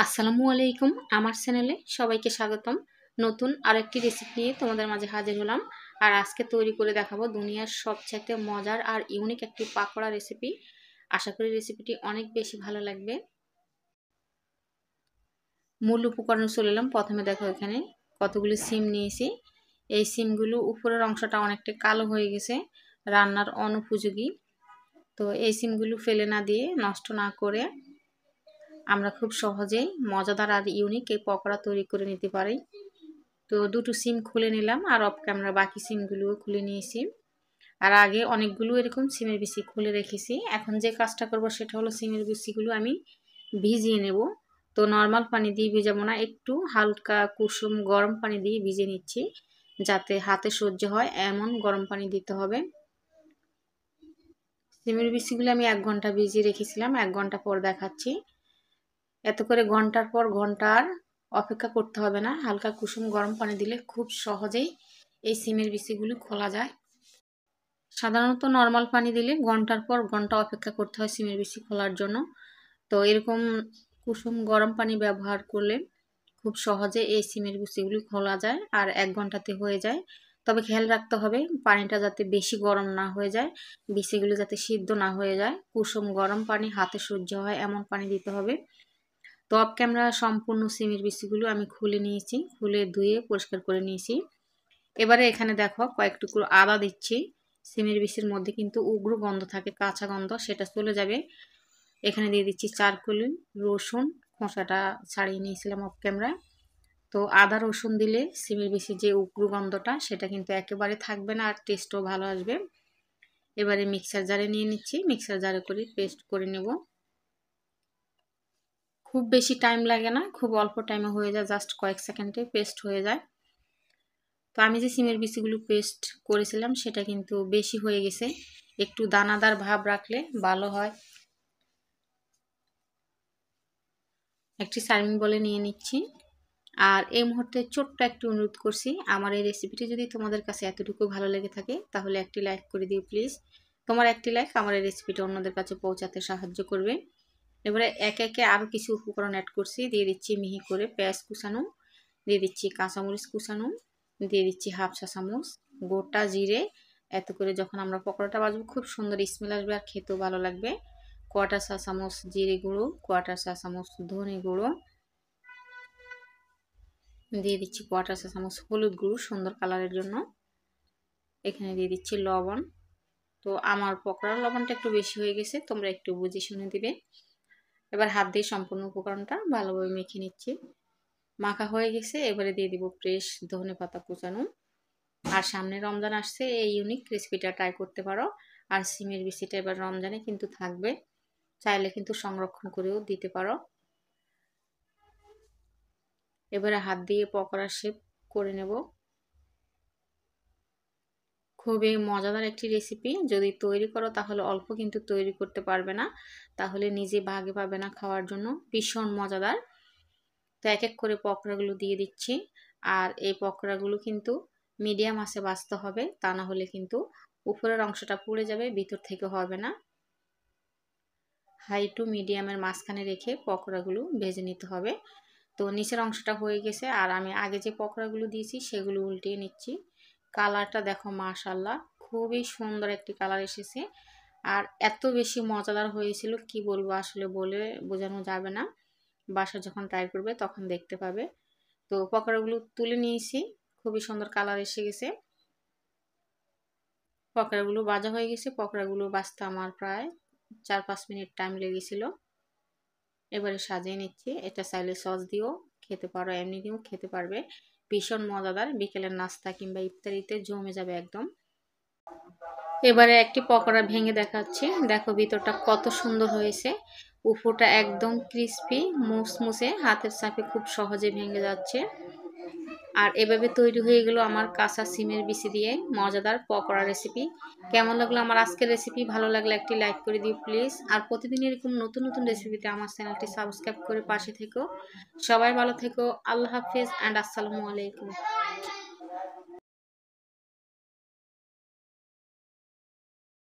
আসসালামু আলাইকুম। আমার চ্যানেলে সবাইকে স্বাগতম। নতুন আরেকটি রেসিপি নিয়ে তোমাদের মাঝে হাজির হলাম। আর আজকে তৈরি করে দেখাবো দুনিয়ার সবচাইতে মজার আর ইউনিক একটি পাকোড়া রেসিপি। আশা করি রেসিপিটি অনেক বেশি ভালো লাগবে। মূল উপকরণ চলে এলাম। প্রথমে দেখো এখানে কতগুলি সিম নিয়েছি। এই সিমগুলো উপরের অংশটা অনেকটা কালো হয়ে গেছে, রান্নার অনুপযোগী। তো এই সিমগুলো ফেলে না দিয়ে, নষ্ট না করে আমরা খুব সহজেই মজাদার আর ইউনিক এই পকোড়া তৈরি করে নিতে পারি। তো দুটো সিম খুলে নিলাম আর অফ ক্যামেরা বাকি সিমগুলোও খুলে নিয়েছি। আর আগে অনেকগুলো এরকম সিমের বিচি খুলে রেখেছি। এখন যে কাজটা করব সেটা হলো সিমের বিচিগুলো আমি ভিজিয়ে নেব। তো নর্মাল পানি দিয়ে ভিজাবো না, একটু হালকা কুসুম গরম পানি দিয়ে ভিজিয়ে নিচ্ছি, যাতে হাতে সহ্য হয় এমন গরম পানি দিতে হবে। সিমের বিচিগুলো আমি 1 ঘন্টা ভিজিয়ে রেখেছিলাম, 1 ঘন্টা পর দেখাচ্ছি। এত করে ঘন্টার পর ঘন্টার অপেক্ষা করতে হবে না, হালকা কুসুম গরম পানি দিলে খুব সহজেই এই সিমের বিচিগুলো খোলা যায়। সাধারণত নর্মাল পানি দিলে ঘন্টার পর ঘন্টা অপেক্ষা করতে হয় সিমের বিচি খোলার জন্য। তো এরকম কুসুম গরম পানি ব্যবহার করলে খুব সহজে এই সিমের বিচিগুলি খোলা যায় আর 1 ঘন্টাতে হয়ে যায়। তবে খেয়াল রাখতে হবে পানিটা যাতে বেশি গরম না হয়ে যায়, বিচিগুলো যাতে সিদ্ধ না হয়ে যায়। কুসুম গরম পানি হাতে সহ্য হয় এমন পানি দিতে হবে। তো অফ ক্যামেরা সম্পূর্ণ সিমের বিচিগুলো আমি খুলে নিয়েছি, খুলে ধুয়ে পরিষ্কার করে নিয়েছি। এবারে এখানে দেখো কয়েক টুকরো আদা দিচ্ছি। সিমের বিচির মধ্যে কিন্তু উগ্র গন্ধ থাকে, কাঁচা গন্ধ, সেটা চলে যাবে। এখানে দিয়ে দিচ্ছি 4 কলি রসুন, খোসাটা ছাড়িয়ে নিয়েছিলাম অফ ক্যামেরা। তো আদা রসুন দিলে সিমের বিচির যে উগ্র গন্ধটা সেটা কিন্তু একেবারে থাকবে না আর টেস্টও ভালো আসবে। এবারে মিক্সার জারে নিয়ে নিচ্ছি, মিক্সার জারে করে পেস্ট করে নেব। খুব বেশি টাইম লাগে না, খুব অল্প টাইমে হয়ে যায়, জাস্ট কয়েক সেকেন্ডে পেস্ট হয়ে যায়। তো আমি যে সিমের বিচিগুলো পেস্ট করেছিলাম সেটা কিন্তু বেশি হয়ে গেছে, একটু দানাদার ভাব রাখলে ভালো হয়। একটি সার্ভিং বলে নিয়ে নিচ্ছি। আর এই মুহূর্তে ছোট্ট একটু অনুরোধ করছি, আমার এই রেসিপিটি যদি তোমাদের কাছে এতটুকু ভালো লেগে থাকে তাহলে একটি লাইক করে দিও প্লিজ। তোমার একটি লাইক আমার এই রেসিপিটা অন্যদের কাছে পৌঁছাতে সাহায্য করবে। এবারে একে একে আরও কিছু উপকরণ অ্যাড করছি। দিয়ে দিচ্ছি মিহি করে পেঁয়াজ কুচানো, দিয়ে দিচ্ছি কাঁচামরিচ কুচানো, দিয়ে দিচ্ছি হাফ চা চামচ গোটা জিরে। এত করে যখন আমরা পকোড়াটা ভাজবো খুব সুন্দর স্মেল আসবে আর খেতেও ভালো লাগবে। 1/4 চা চামচ জিরে গুঁড়ো, 1/4 চা চামচ ধনে গুঁড়ো, দিয়ে দিচ্ছি 1/4 চা চামচ হলুদ গুঁড়ো সুন্দর কালারের জন্য। এখানে দিয়ে দিচ্ছি লবণ। তো আমার পকোড়ার লবণটা একটু বেশি হয়ে গেছে, তোমরা একটু বুঝে শুনে দিবে। এবার হাত দিয়ে সম্পূর্ণ উপকরণটা ভালোভাবে মেখে নিচ্ছি। মাখা হয়ে গেছে, এবারে দিয়ে দিব ফ্রেশ ধনে পাতা কুচানো। আর সামনে রমজান আসছে, এই ইউনিক রেসিপিটা ট্রাই করতে পারো। আর সিমের বিচিটা এবার রমজানে কিন্তু থাকবে, চাইলে কিন্তু সংরক্ষণ করেও দিতে পারো। এবারে হাত দিয়ে পকোড়া শেপ করে নেব। খুবই মজাদার একটি রেসিপি, যদি তৈরি করো তাহলে অল্প কিন্তু তৈরি করতে পারবে না, তাহলে নিজে ভাগে পাবে না খাওয়ার জন্য। ভীষণ মজাদার। তো এক এক করে পকোড়াগুলো দিয়ে দিচ্ছি। আর এই পকোড়াগুলো কিন্তু মিডিয়াম আঁচে ভাজতে হবে, তা না হলে কিন্তু উপরের অংশটা পুড়ে যাবে, ভিতর থেকে হবে না। হাই টু মিডিয়ামের মাঝখানে রেখে পকোড়াগুলো ভেজে নিতে হবে। তো নিচের অংশটা হয়ে গেছে আর আমি আগে যে পকোড়াগুলো দিয়েছি সেগুলো উল্টিয়ে নিচ্ছি। কালারটা দেখো মাশাআল্লাহ, খুবই সুন্দর একটি কালার এসেছে আর এত বেশি মজাদার হয়েছিল কি বলবো, আসলে বলে বোঝানো যাবে না। বাসা যখন ট্রাই করবে তখন দেখতে পাবে। তো পকোড়াগুলো তুলে নিয়েছি, খুবই সুন্দর কালার এসে গেছে। পকোড়াগুলো ভাজা হয়ে গেছে, পকোড়াগুলো ভাজতে আমার প্রায় 4-5 মিনিট টাইম লেগেছিল। এবারে সাজিয়ে নিচ্ছি। এটা চাইলে সস দিয়েও খেতে পারো, এমনি দিয়েও খেতে পারবে। ভীষণ মজাদার, বিকেলের নাস্তা কিংবা ইফতারিতে জমে যাবে একদম। এবারে একটি পকোড়া ভেঙে দেখাচ্ছি, দেখো ভিতরটা কত সুন্দর হয়েছে, উপরটা একদম ক্রিস্পি মুসমুসে, হাতের চাপে খুব সহজে ভেঙে যাচ্ছে। আর এভাবে তৈরি হয়ে গেল আমার কাঁচা সিমের বিচি দিয়ে মজাদার পকোড়া রেসিপি। কেমন লাগলো আমার আজকের রেসিপি? ভালো লাগলে একটি লাইক করে দিও প্লিজ। আর প্রতিদিন এরকম নতুন নতুন রেসিপিতে আমার চ্যানেলটি সাবস্ক্রাইব করে পাশে থেকো। সবাই ভালো থেকো। আল্লাহ হাফিজ অ্যান্ড আসসালামু আলাইকুম।